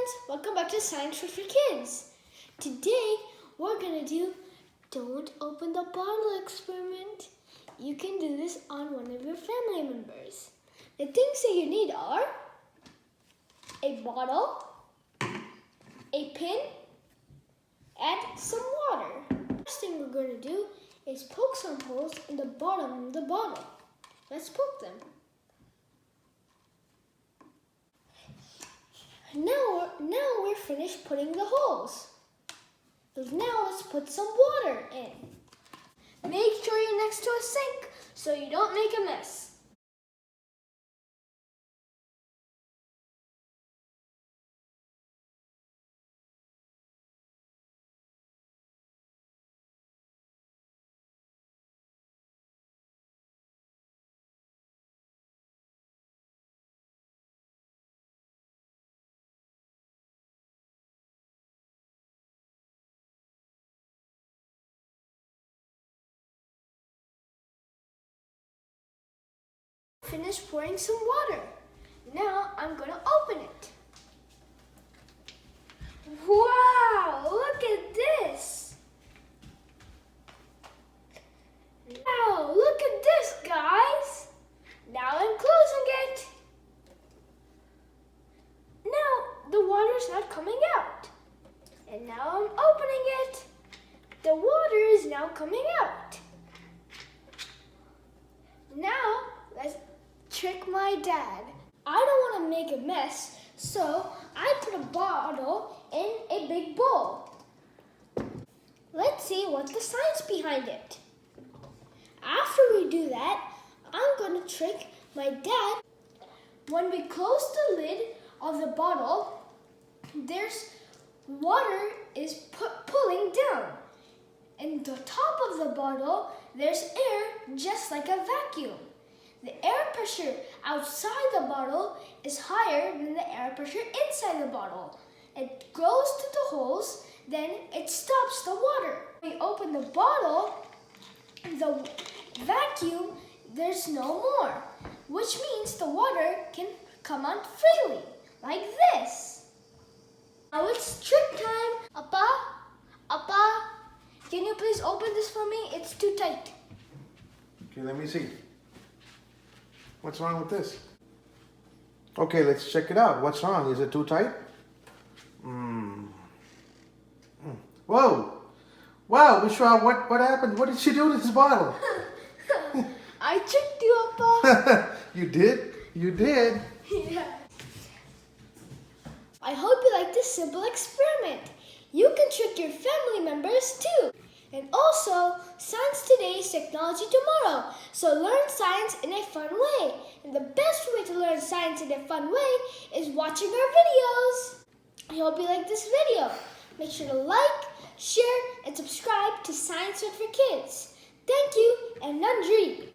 friends, welcome back to Science for Kids. Today we're going to do don't open the bottle experiment. You can do this on one of your family members. The things that you need are a bottle, a pin, and some water. The first thing we're going to do is poke some holes in the bottom of the bottle. Let's poke them. Now we're finished putting the holes. So now let's put some water in. Make sure you're next to a sink so you don't make a mess. Finish pouring some water. Now I'm going to open it. Wow, look at this. Wow, look at this, guys. Now I'm closing it. Now the water's not coming out. And now I'm opening it. The water is now coming out. Now let's trick my dad. I don't want to make a mess, so I put a bottle in a big bowl. Let's see what's the science behind it. After we do that, I'm going to trick my dad. When we close the lid of the bottle, there's water is pulling down. In the top of the bottle, there's air just like a vacuum. The air pressure outside the bottle is higher than the air pressure inside the bottle. It goes to the holes, then it stops the water. When we open the bottle, the vacuum, there's no more, which means the water can come out freely, like this. Now it's trick time. Appa, can you please open this for me? It's too tight. Okay, let me see. What's wrong with this? Okay, let's check it out. What's wrong? Is it too tight? Whoa! Wow, Visvaa, what happened? What did she do to this bottle? I tricked you, Appa. You did? You did? Yeah. I hope you like this simple experiment. You can trick your family members too. And also, science today is technology tomorrow. So learn science in a fun way. And the best way to learn science in a fun way is watching our videos. I hope you like this video. Make sure to like, share, and subscribe to Science for Kids. Thank you and Nandri.